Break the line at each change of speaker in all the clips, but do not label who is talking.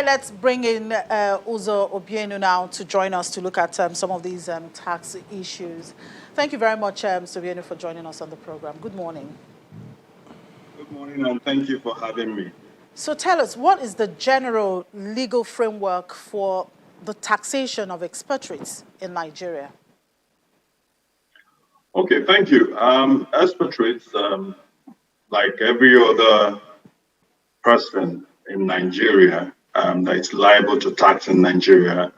right, let's bring in Uzo Obienu now to join us to look at some of these tax issues. Thank you very much, Mr. Obienu, for joining us on the program. Good morning.
Good morning, and thank you for having me.
So tell us, what is the general legal framework for the taxation of expatriates in Nigeria?
Okay, thank you. Expatriates, like every other person in Nigeria that is liable to tax in Nigeria,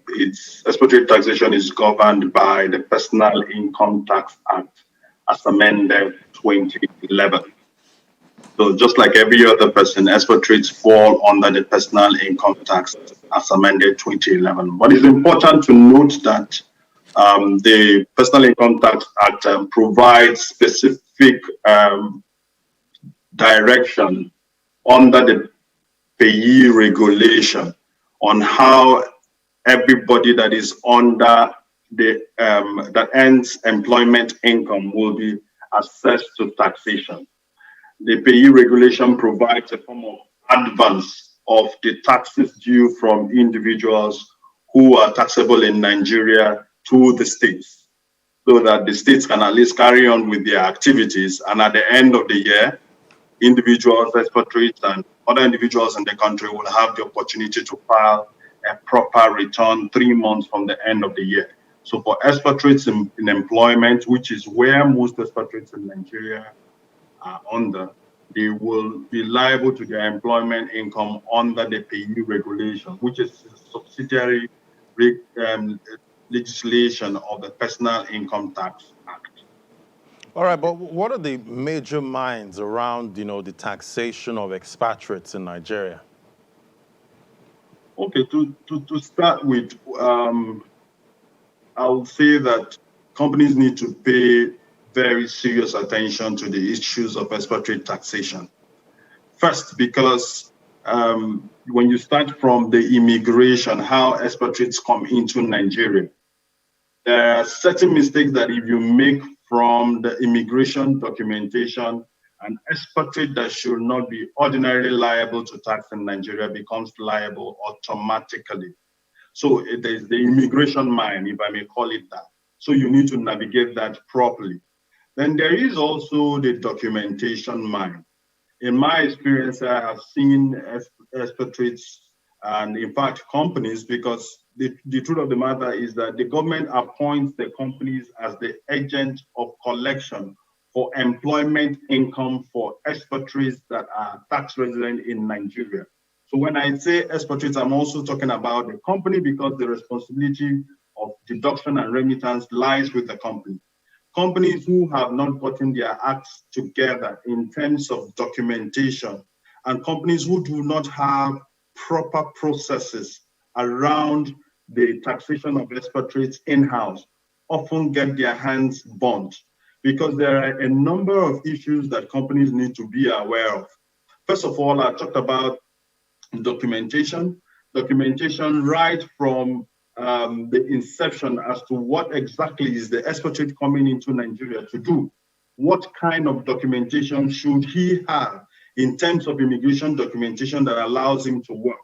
its expatriate taxation is governed by the Personal Income Tax Act as amended 2011. So just like every other person, expatriates fall under the Personal Income Tax as amended 2011. But it's important to note that the Personal Income Tax Act provides specific direction under the payee regulation on how everybody that is under the that earns employment income will be assessed to taxation. The payee regulation provides a form of advance of the taxes due from individuals who are taxable in Nigeria to the states, so that the states can at least carry on with their activities. And at the end of the year, individuals, expatriates, and other individuals in the country will have the opportunity to file a proper return 3 months from the end of the year. So for expatriates in employment, which is where most expatriates in Nigeria are under, they will be liable to their employment income under the payee regulation, which is a subsidiary legislation of the Personal Income Tax Act.
All right, but what are the major minds around, the taxation of expatriates in Nigeria?
Okay, to start with, I would say that companies need to pay very serious attention to the issues of expatriate taxation. First, because when you start from the immigration, how expatriates come into Nigeria, there are certain mistakes that if you make from the immigration documentation, an expatriate that should not be ordinarily liable to tax in Nigeria becomes liable automatically. So there's the immigration mine, if I may call it that. So you need to navigate that properly. Then there is also the documentation mine. In my experience, I have seen expatriates and, in fact, companies, because the truth of the matter is that the government appoints the companies as the agent of collection for employment income for expatriates that are tax resident in Nigeria. So when I say expatriates, I'm also talking about the company, because the responsibility of deduction and remittance lies with the company. Companies who have not gotten their acts together in terms of documentation, and companies who do not have proper processes around the taxation of expatriates in-house often get their hands burnt, because there are a number of issues that companies need to be aware of. First of all, I talked about documentation right from the inception as to what exactly is the expatriate coming into Nigeria to do. What kind of documentation should he have in terms of immigration documentation that allows him to work?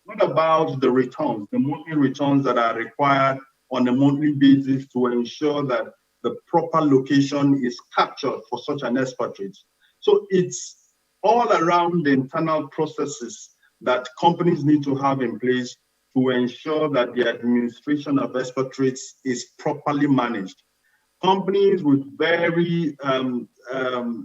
What about the returns, the monthly returns that are required on a monthly basis to ensure that the proper location is captured for such an expatriate? So it's all around the internal processes that companies need to have in place to ensure that the administration of expatriates is properly managed. Companies with very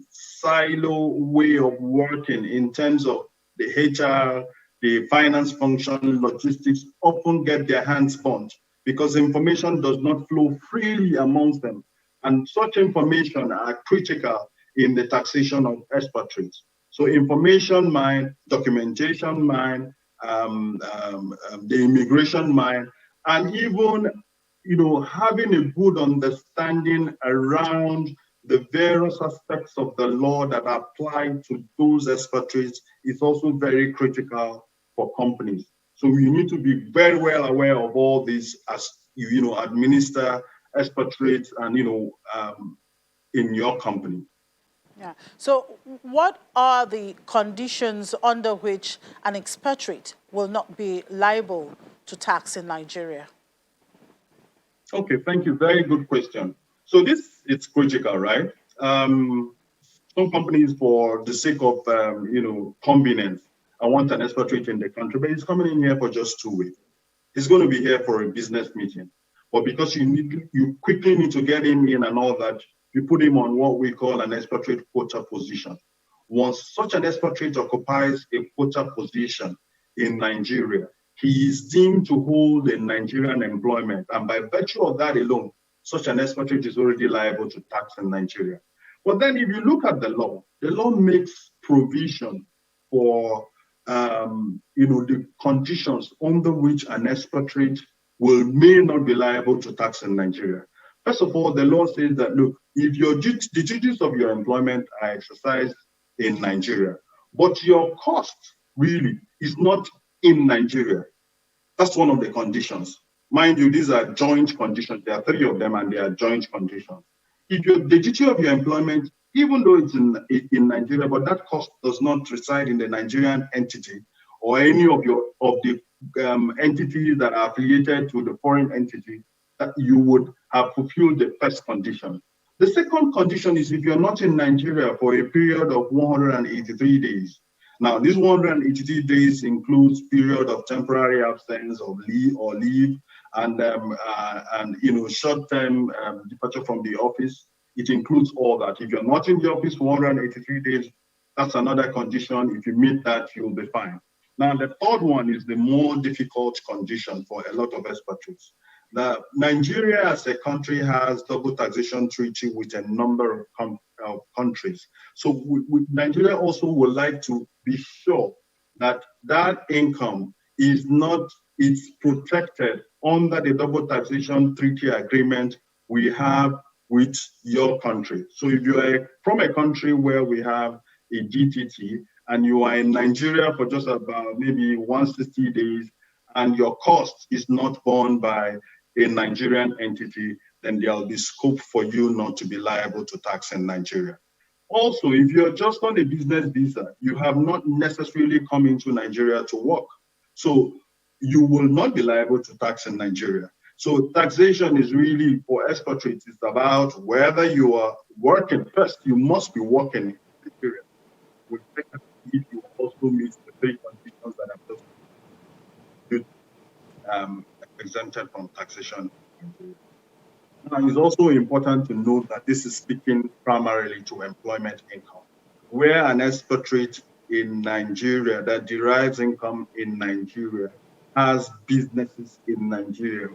silo way of working in terms of the HR, the finance function, logistics, often get their hands burnt because information does not flow freely amongst them. And such information are critical in the taxation of expatriates. So information mine, documentation mine, the immigration mine, and even having a good understanding around the various aspects of the law that apply to those expatriates is also very critical for companies. So you need to be very well aware of all this as you administer expatriates and in your company.
Yeah. So what are the conditions under which an expatriate will not be liable to tax in Nigeria?
Okay, thank you. Very good question. So this it's critical, right? Some companies, for the sake of convenience, I want an expatriate in the country, but he's coming in here for just 2 weeks. He's going to be here for a business meeting, but because you quickly need to get him in and all that, you put him on what we call an expatriate quota position. Once such an expatriate occupies a quota position in Nigeria, he is deemed to hold a Nigerian employment, and by virtue of that alone, such an expatriate is already liable to tax in Nigeria. But then, if you look at the law makes provision for the conditions under which an expatriate may not be liable to tax in Nigeria. First of all, the law says that, look, if the duties of your employment are exercised in Nigeria, but your cost really is not in Nigeria, that's one of the conditions. Mind you, these are joint conditions. There are 3 of them, and they are joint conditions. If the duty of your employment, even though it's in Nigeria, but that cost does not reside in the Nigerian entity or any of the entities that are affiliated to the foreign entity, that you would have fulfilled the first condition. The second condition is if you're not in Nigeria for a period of 183 days. Now, these 183 days includes period of temporary absence of leave and short-term departure from the office. It includes all that. If you're not in the office for 183 days, that's another condition. If you meet that, you'll be fine. Now, the third one is the more difficult condition for a lot of expatriates. Now, Nigeria as a country has double taxation treaty with a number of countries. So Nigeria also would like to be sure that that income it's protected under the double taxation treaty agreement we have with your country. So if you are from a country where we have a GTT and you are in Nigeria for just about maybe 160 days and your cost is not borne by a Nigerian entity, then there'll be scope for you not to be liable to tax in Nigeria. Also, if you're just on a business visa, you have not necessarily come into Nigeria to work. So you will not be liable to tax in Nigeria. So taxation is really, for expatriates, it's about whether you are working. First, you must be working in Nigeria. If you also meet the 3 conditions that I've just exempted from taxation. Now, it's also important to note that this is speaking primarily to employment income, where an expatriate in Nigeria that derives income in Nigeria has businesses in Nigeria,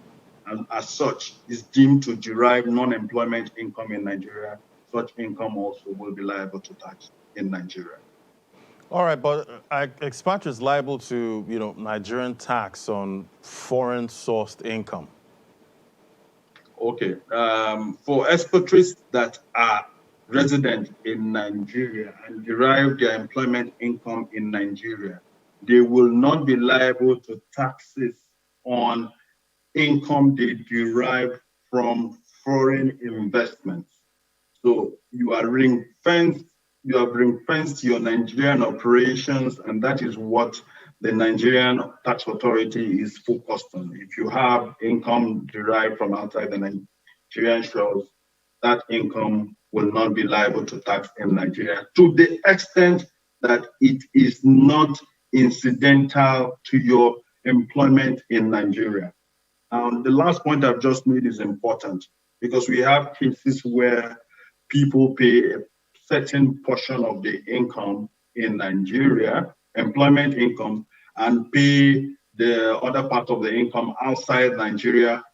and as such is deemed to derive non-employment income in Nigeria. Such income also will be liable to tax in Nigeria.
All right, but expatriates liable to, Nigerian tax on foreign sourced income.
Okay, for expatriates that are resident in Nigeria and derive their employment income in Nigeria, they will not be liable to taxes on income they derive from foreign investments. So you have ring-fenced your Nigerian operations, and that is what the Nigerian tax authority is focused on. If you have income derived from outside the Nigerian shores, that income will not be liable to tax in Nigeria to the extent that it is not incidental to your employment in Nigeria. The last point I've just made is important because we have cases where people pay a certain portion of the income in Nigeria, employment income, and pay the other part of the income outside Nigeria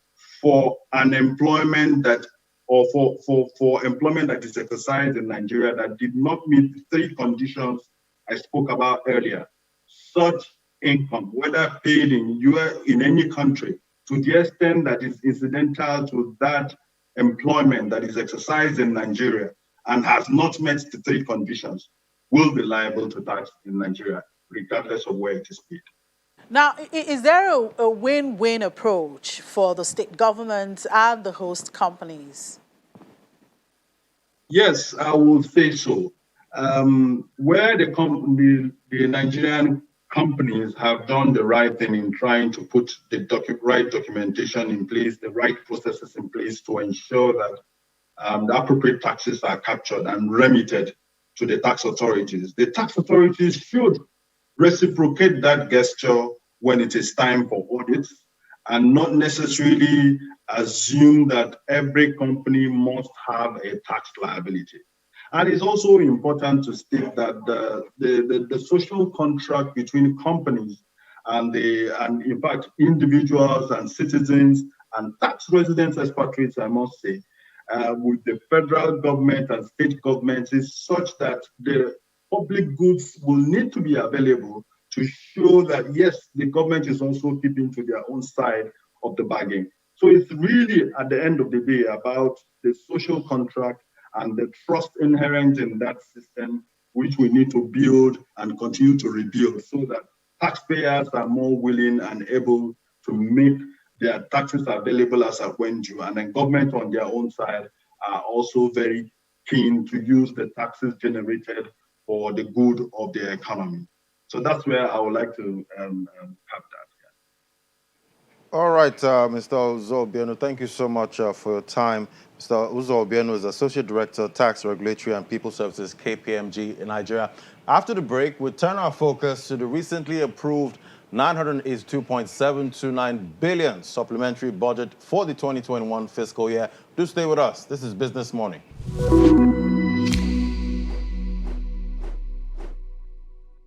for an employment that, or for employment that is exercised in Nigeria that did not meet the 3 conditions I spoke about earlier. Such income, whether paid in any country, to the extent that is incidental to that employment that is exercised in Nigeria and has not met the 3 conditions, will be liable to tax in Nigeria, regardless of where it is paid.
Now, is there a win-win approach for the state government and the host companies?
Yes, I would say so. Where the Nigerian companies have done the right thing in trying to put the right documentation in place, the right processes in place to ensure that the appropriate taxes are captured and remitted to the tax authorities. The tax authorities should reciprocate that gesture when it is time for audits and not necessarily assume that every company must have a tax liability. And it's also important to state that the social contract between companies and in fact individuals and citizens and tax residents, expatriates, I must say, with the federal government and state governments is such that the public goods will need to be available to show that yes, the government is also keeping to their own side of the bargain. So it's really at the end of the day about the social contract and the trust inherent in that system, which we need to build and continue to rebuild so that taxpayers are more willing and able to make their taxes available as at when due. And then government on their own side are also very keen to use the taxes generated for the good of the economy. So that's where I would like to have that.
All right, Mr. Uzo Obiano, thank you so much for your time. Mr. Uzo Obiano is Associate Director, Tax Regulatory and People Services, KPMG in Nigeria. After the break, we turn our focus to the recently approved 982.729 billion supplementary budget for the 2021 fiscal year. Do stay with us. This is Business Morning.